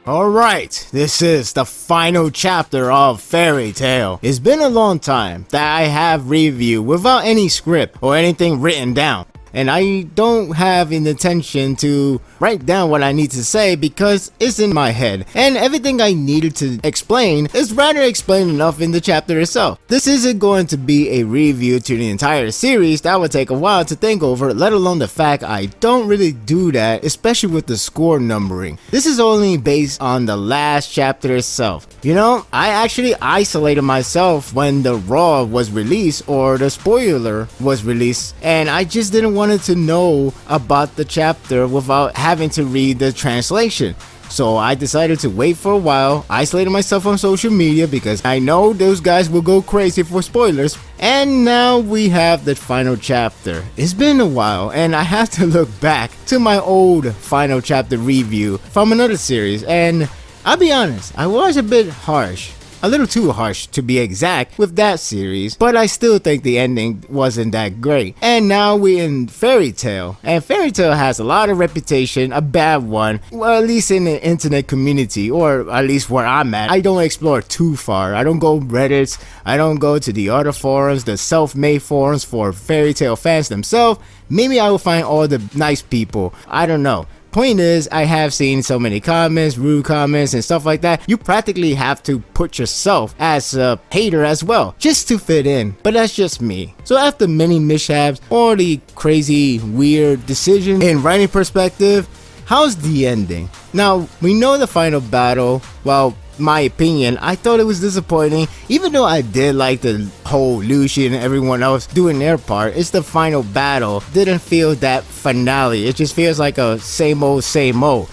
Alright, this is the final chapter of Fairy Tail. It's been a long time that I have reviewed without any script or anything written down. And I don't have an intention to write down what I need to say because it's in my head. And everything I needed to explain is rather explained enough in the chapter itself. This isn't going to be a review to the entire series. That would take a while to think over, let alone the fact I don't really do that, especially with the score numbering. This is only based on the last chapter itself. You know, I actually isolated myself when the Raw was released or the spoiler was released, and I just didn't want to know about the chapter without having to read the translation. So I decided to wait for a while, isolated myself on social media because I know those guys will go crazy for spoilers. And now we have the final chapter. It's been a while and I have to look back to my old final chapter review from another series, and I'll be honest, I was a bit harsh. A little too harsh to be exact with that series, but I still think the ending wasn't that great. And now we're in Fairy Tail, and Fairy Tail has a lot of reputation, a bad one, well, at least in the internet community, or at least where I'm at. I don't explore too far. I don't go Reddits, I don't go to the other forums, the self-made forums for Fairy Tail fans themselves. Maybe I will find all the nice people, I don't know. Point is, I have seen so many comments, rude comments and stuff like that. You practically have to put yourself as a hater as well, just to fit in. But that's just me. So after many mishaps or the crazy weird decision in writing perspective, how's the ending? Now, we know the final battle. Well, my opinion, I thought it was disappointing. Even though I did like the whole Lucian and everyone else doing their part, it's the final battle didn't feel that finale. It just feels like a same old.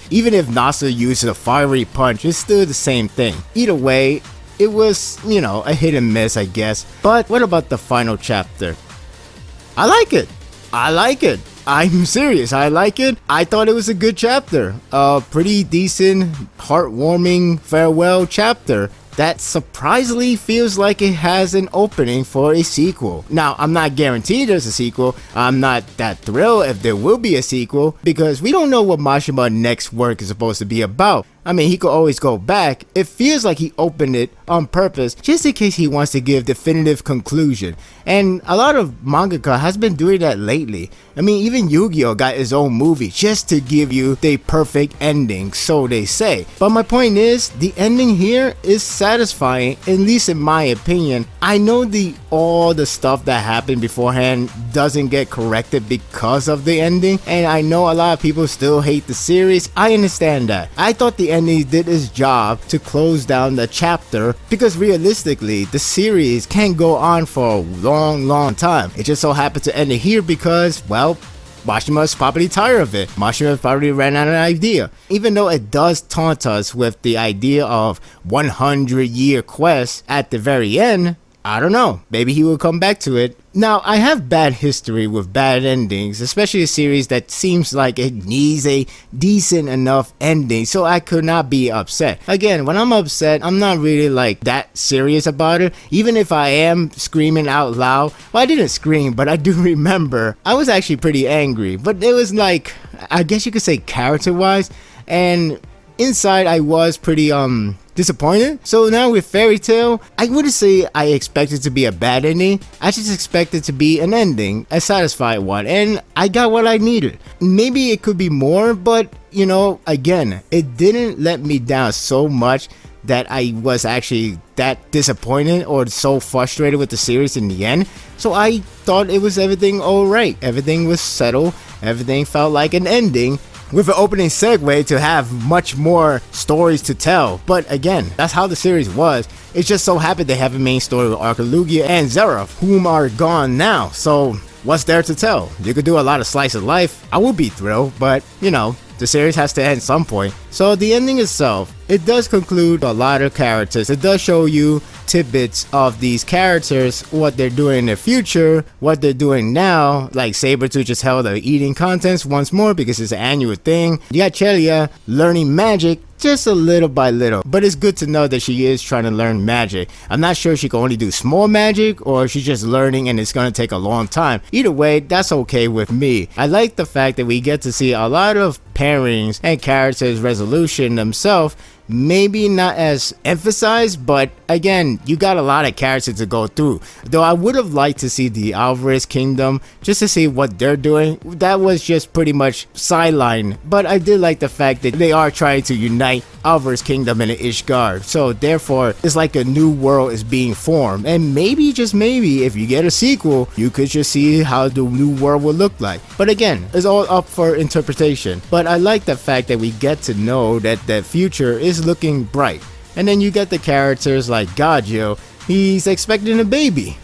Even if Nasa uses a fiery punch, it's still the same thing. Either way, it was, you know, a hit and miss, I guess. But what about the final chapter? I like it. I'm serious, I like it. I thought it was a good chapter. A pretty decent, heartwarming farewell chapter that surprisingly feels like it has an opening for a sequel. Now, I'm not guaranteed there's a sequel. I'm not that thrilled if there will be a sequel because we don't know what Mashima's next work is supposed to be about. I mean, he could always go back. It feels like he opened it on purpose just in case he wants to give definitive conclusion. And a lot of mangaka has been doing that lately. I mean, even Yu-Gi-Oh got his own movie just to give you the perfect ending, so they say. But my point is, the ending here is satisfying, at least in my opinion. I know all the stuff that happened beforehand doesn't get corrected because of the ending, and I know a lot of people still hate the series. I understand that. I thought the ending did its job to close down the chapter because realistically, the series can go on for a long time. It just so happened to end it here because, well, Mashima's probably tired of it. Mashima probably ran out of an idea. Even though it does taunt us with the idea of 100-year quest at the very end, I don't know, maybe he will come back to it. Now, I have bad history with bad endings, especially a series that seems like it needs a decent enough ending, so I could not be upset. Again, when I'm upset, I'm not really like that serious about it, even if I am screaming out loud. Well, I didn't scream, but I do remember I was actually pretty angry, but it was like, I guess you could say character-wise, and inside I was pretty disappointed. So now with Fairy Tail, I wouldn't say I expect it to be a bad ending. I just expect it to be an ending, a satisfied one, and I got what I needed. Maybe it could be more, but you know, again, it didn't let me down so much that I was actually that disappointed or so frustrated with the series in the end. So I thought it was everything alright. Everything was settled. Everything felt like an ending, with an opening segue to have much more stories to tell. But again, that's how the series was. It just so happened they have a main story with Arcalugia and Zeref, whom are gone now. So what's there to tell? You could do a lot of slice of life. I would be thrilled, but you know, the series has to end some point. So the ending itself, it does conclude a lot of characters. It does show you tidbits of these characters, what they're doing in the future, what they're doing now. Like Sabretooth just held the eating contest once more because it's an annual thing. You got Chelia learning magic just a little by little, but it's good to know that she is trying to learn magic. I'm not sure she can only do small magic or she's just learning and it's gonna take a long time. Either way, that's okay with me. I like the fact that we get to see a lot of pairings and characters resolution themselves maybe not as emphasized, but again, you got a lot of characters to go through. Though I would have liked to see the Alvarez Kingdom just to see what they're doing. That was just pretty much sideline, but I did like the fact that they are trying to unite Alvarez Kingdom and Ishgard. So therefore, it's like a new world is being formed, and maybe, just maybe, if you get a sequel, you could just see how the new world will look like. But again, it's all up for interpretation. But I like the fact that we get to know that the future is looking bright. And then you get the characters like Gajio. He's expecting a baby.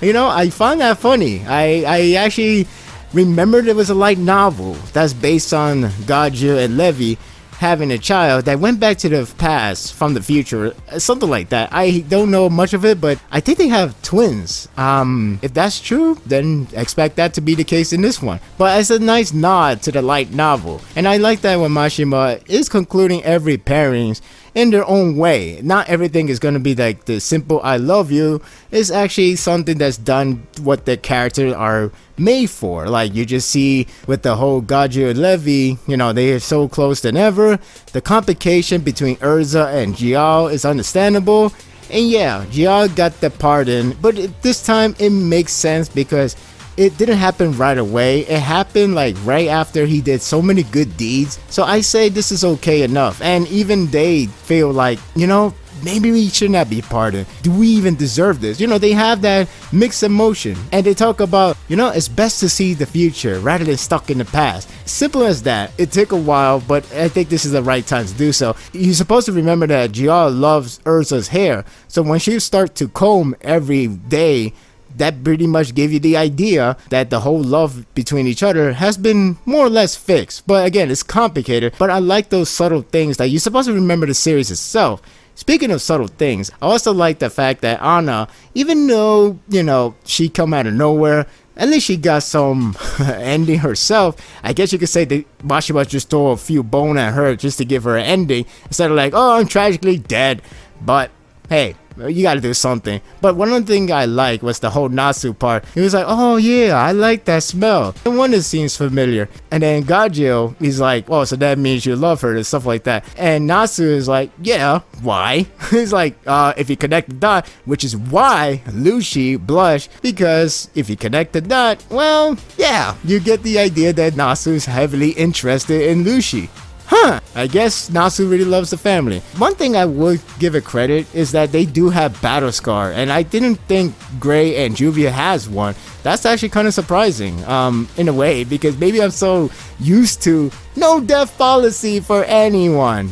You know, I find that funny. I actually remembered there was a light novel that's based on Gajio and Levi having a child that went back to the past from the future, something like that. I don't know much of it, but I think they have twins. If that's true, then expect that to be the case in this one. But it's a nice nod to the light novel, and I like that when Mashima is concluding every pairings in their own way. Not everything is going to be like the simple I love you. It's actually something that's done what the characters are made for. Like you just see with the whole Gajio and Levi, you know, they are so close than ever. The complication between Urza and Jiao is understandable. And yeah, Jiao got the pardon, but this time it makes sense because it didn't happen right away. It happened like right after he did so many good deeds. So I say this is okay enough. And even they feel like, you know, maybe we should not be pardoned. Do we even deserve this? You know, they have that mixed emotion. And they talk about, you know, it's best to see the future rather than stuck in the past. Simple as that. It took a while, but I think this is the right time to do so. You're supposed to remember that Jiao loves Urza's hair. So when she starts to comb every day, that pretty much gave you the idea that the whole love between each other has been more or less fixed. But again, it's complicated, but I like those subtle things that you're supposed to remember the series itself. Speaking of subtle things, I also like the fact that Anna, even though, you know, she come out of nowhere, at least she got some ending herself. I guess you could say that Mashima just threw a few bones at her just to give her an ending, instead of like, oh, I'm tragically dead. But hey, you gotta do something. But one of the things I like was the whole Natsu part. He was like, oh yeah, I like that smell. No wonder it seems familiar. And then Gajio, he's like, oh, so that means you love her and stuff like that. And Natsu is like, yeah, why? He's like, if you connect the dot, which is why Lucy blushed, because if you connect the dot, well, yeah, you get the idea that Natsu is heavily interested in Lucy. Huh, I guess Natsu really loves the family. One thing I would give it credit is that they do have battle scar, and I didn't think Gray and Juvia has one. That's actually kind of surprising, in a way, because maybe I'm so used to no death policy for anyone.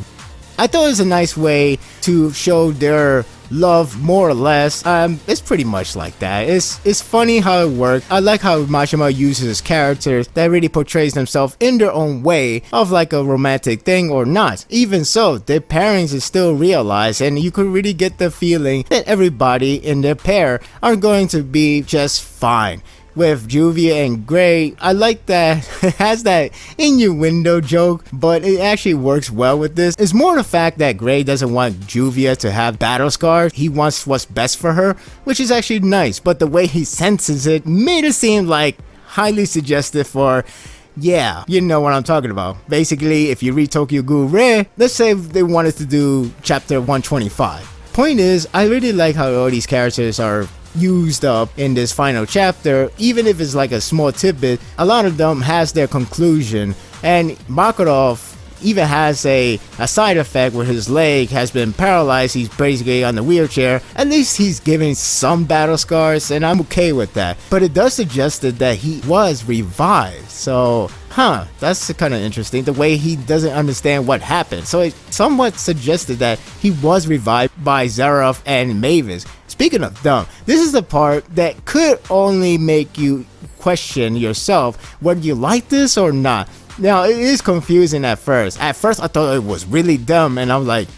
I thought it was a nice way to show their love, more or less. It's pretty much like that. It's funny how it works. I like how Mashima uses characters that really portrays themselves in their own way of like a romantic thing or not. Even so, their pairings is still realized, and you could really get the feeling that everybody in their pair are going to be just fine. With Juvia and Gray, I like that it has that innuendo joke, but it actually works well with this. It's more the fact that Gray doesn't want Juvia to have battle scars. He wants what's best for her, which is actually nice, but the way he senses it made it seem like highly suggestive for, yeah, you know what I'm talking about. Basically, if you read Tokyo Ghoul Re, let's say they wanted to do chapter 125. Point is, I really like how all these characters are used up in this final chapter. Even if it's like a small tidbit, a lot of them has their conclusion, and Makarov even has a side effect where his leg has been paralyzed. He's basically on the wheelchair. At least he's giving some battle scars, and I'm okay with that. But it does suggest that he was revived, so that's kind of interesting, the way he doesn't understand what happened. So it somewhat suggested that he was revived by Zerov and Mavis. Speaking of dumb, this is the part that could only make you question yourself whether you like this or not. Now, it is confusing at first. At first, I thought it was really dumb, and I'm like,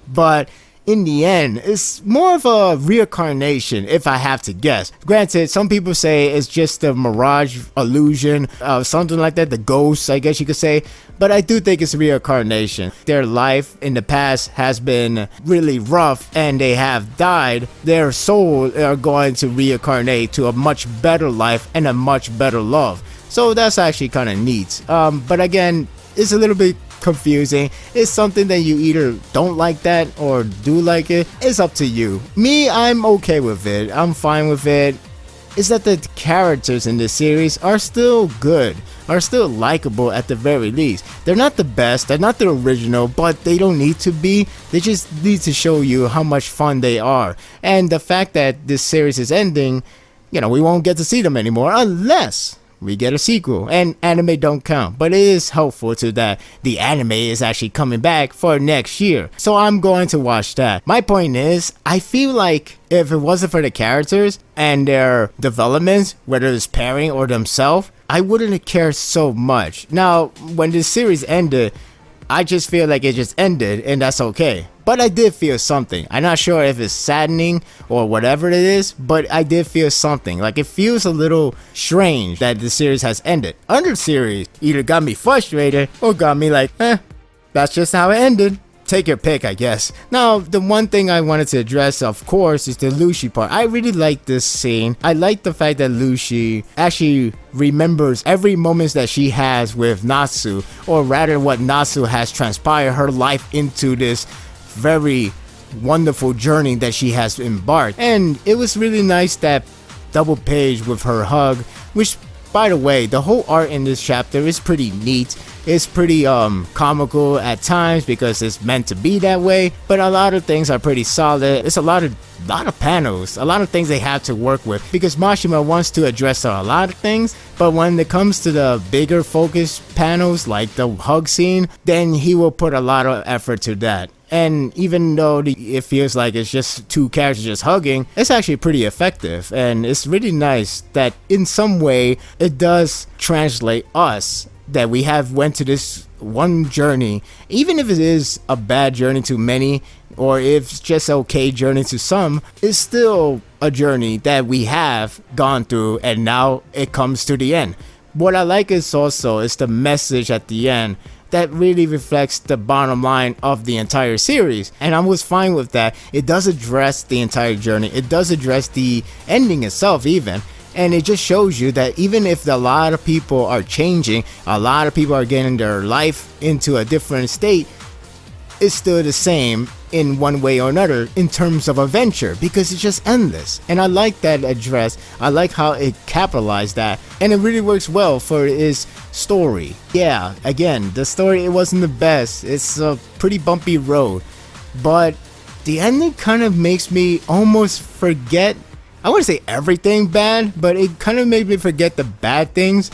but in the end, it's more of a reincarnation, if I have to guess. Granted, some people say it's just a mirage illusion, something like that, the ghost, I guess you could say. But I do think it's a reincarnation. Their life in the past has been really rough, and they have died. Their soul are going to reincarnate to a much better life and a much better love. So that's actually kind of neat. But again, it's a little bit confusing. It's something that you either don't like that or do like it. It's up to you. Me, I'm okay with it. I'm fine with it. Is that the characters in this series are still good, are still likable at the very least. They're not the best, they're not the original, but they don't need to be. They just need to show you how much fun they are. And the fact that this series is ending, you know, we won't get to see them anymore unless we get a sequel, and anime don't count, but it is helpful to that the anime is actually coming back for next year, so I'm going to watch that. My point is, I feel like if it wasn't for the characters and their developments, whether it's pairing or themselves, I wouldn't have cared so much. Now, when this series ended, I just feel like it just ended, and that's okay. But I did feel something. I'm not sure if it's saddening or whatever it is, but I did feel something. Like, it feels a little strange that the series has ended. Other series either got me frustrated or got me like, that's just how it ended. Take your pick, I guess. Now, the one thing I wanted to address, of course, is the Lucy part. I really like this scene. I like the fact that Lucy actually remembers every moment that she has with Natsu, or rather what Natsu has transpired her life into this very wonderful journey that she has embarked. And it was really nice, that double page with her hug, which, by the way, the whole art in this chapter is pretty neat. It's pretty comical at times because it's meant to be that way, but a lot of things are pretty solid. It's a lot of panels, a lot of things they have to work with, because Mashima wants to address a lot of things, but when it comes to the bigger focus panels like the hug scene, then he will put a lot of effort to that. And even though it feels like it's just two characters just hugging, it's actually pretty effective, and it's really nice that in some way it does translate us, that we have went to this one journey, even if it is a bad journey to many, or if it's just okay journey to some, it's still a journey that we have gone through, and now it comes to the end. What I like is the message at the end that really reflects the bottom line of the entire series, and I was fine with that. It does address the entire journey, it does address the ending itself even, and it just shows you that even if a lot of people are changing, a lot of people are getting their life into a different state, it's still the same in one way or another in terms of adventure, because it's just endless. And I like that address. I like how it capitalized that, and it really works well for its story. Yeah, again, the story, it wasn't the best. It's a pretty bumpy road, but the ending kind of makes me almost forget, I wouldn't say everything bad, but it kind of made me forget the bad things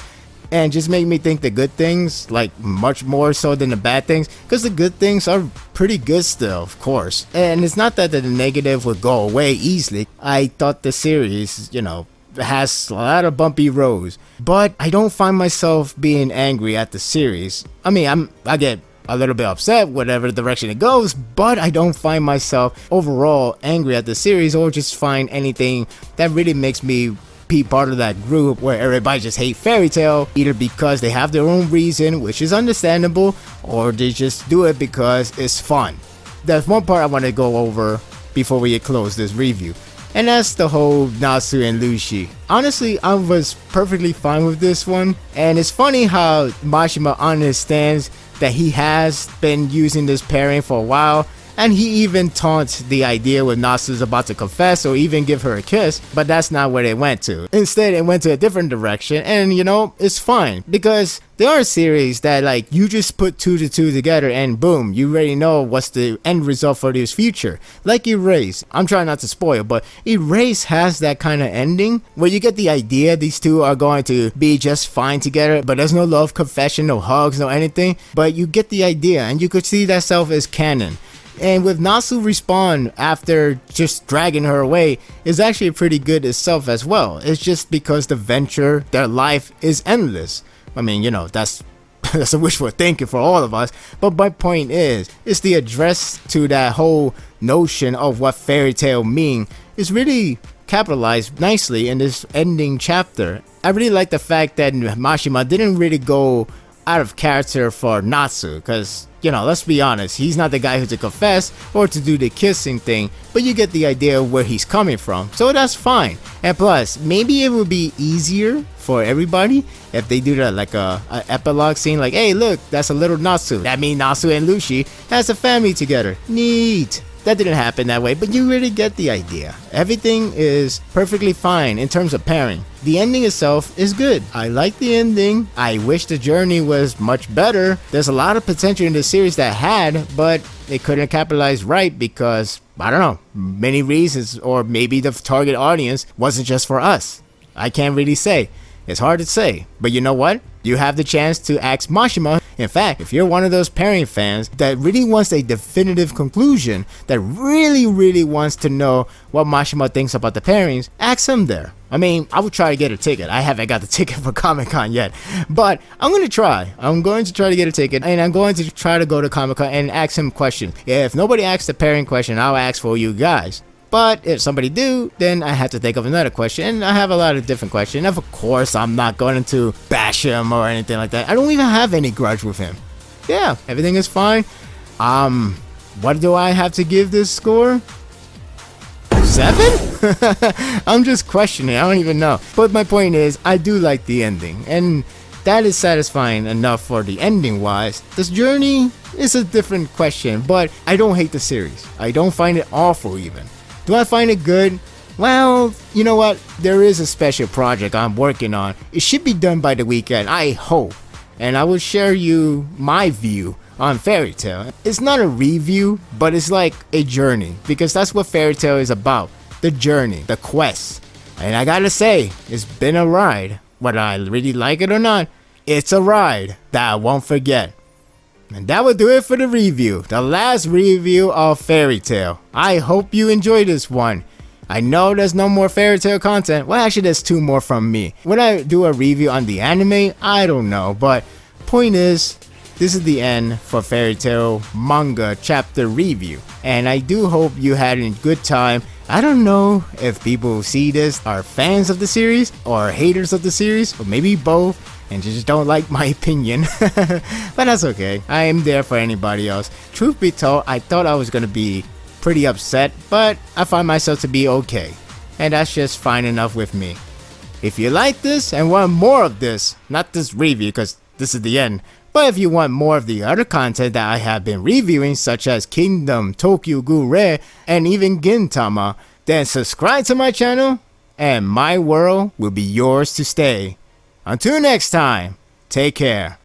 and just made me think the good things, like much more so than the bad things, because the good things are pretty good still, of course. And it's not that the negative would go away easily. I thought the series, you know, has a lot of bumpy roads, but I don't find myself being angry at the series. I mean, I get a little bit upset whatever direction it goes, but I don't find myself overall angry at the series, or just find anything that really makes me be part of that group where everybody just hate Fairy Tail, either because they have their own reason, which is understandable, or they just do it because it's fun. There's one part I want to go over before we close this review, and that's the whole Natsu and Lucy. Honestly, I was perfectly fine with this one, and it's funny how Mashima understands that he has been using this pairing for a while, and he even taunts the idea when Natsu's about to confess or even give her a kiss, but that's not where they went to. Instead, it went to a different direction, and you know, it's fine, because there are series that, like, you just put 2 to 2 together and boom, you already know what's the end result for this future. Like Erase. I'm trying not to spoil, but Erase has that kind of ending where you get the idea these two are going to be just fine together, but there's no love confession, no hugs, no anything, but you get the idea, and you could see that self as canon. And with Natsu respawn after just dragging her away is actually pretty good itself as well. It's just because the venture, their life is endless. I mean, you know, that's a wishful thinking for all of us. But my point is, it's the address to that whole notion of what Fairy Tail mean is really capitalized nicely in this ending chapter. I really like the fact that Mashima didn't really go out of character for Natsu, because You know, let's be honest, he's not the guy who to confess or to do the kissing thing, but you get the idea of where he's coming from, so that's fine. And plus, maybe it would be easier for everybody if they do that like a epilogue scene, like, hey look, that's a little Natsu. That means Natsu and Lucy has a family together. Neat. That didn't happen that way, but you really get the idea. Everything is perfectly fine in terms of pairing. The ending itself is good. I like the ending. I wish the journey was much better. There's a lot of potential in the series that had, but they couldn't capitalize right because, I don't know, many reasons, or maybe the target audience wasn't just for us. I can't really say. It's hard to say, but you know what? You have the chance to ask Mashima. In fact, if you're one of those pairing fans that really wants a definitive conclusion, that really wants to know what Mashima thinks about the pairings, ask him there. I mean, I would try to get a ticket. I haven't got the ticket for Comic-Con yet, but I'm going to try. I'm going to try to get a ticket, and I'm going to try to go to Comic-Con and ask him questions. If nobody asks the pairing question, I'll ask for you guys. But if somebody do, then I have to think of another question, and I have a lot of different questions. And of course, I'm not going to bash him or anything like that. I don't even have any grudge with him. Yeah, everything is fine. What do I have to give this score? 7? I'm just questioning. I don't even know. But my point is, I do like the ending, and that is satisfying enough for the ending wise. This journey is a different question, but I don't hate the series. I don't find it awful even. Do I find it good? Well, you know what? There is a special project I'm working on. It should be done by the weekend, I hope. And I will share you my view on Fairy Tail. It's not a review, but it's like a journey, because that's what Fairy Tail is about. The journey, the quest. And I gotta say, it's been a ride. Whether I really like it or not, it's a ride that I won't forget. And that will do it for the review, the last review of Fairy Tail. I hope you enjoyed this one. I know there's no more Fairy Tail content. Well, actually there's 2 more from me. When I do a review on the anime, I don't know. But point is, this is the end for Fairy Tail manga chapter review. And I do hope you had a good time. I don't know if people who see this are fans of the series or haters of the series, or maybe both, and just don't like my opinion. But that's okay. I am there for anybody else. Truth be told, I thought I was gonna be pretty upset, but I find myself to be okay. And that's just fine enough with me. If you like this and want more of this, not this review because this is the end, but if you want more of the other content that I have been reviewing, such as Kingdom, Tokyo Ghoul, and even Gintama, then subscribe to my channel and my world will be yours to stay. Until next time, take care.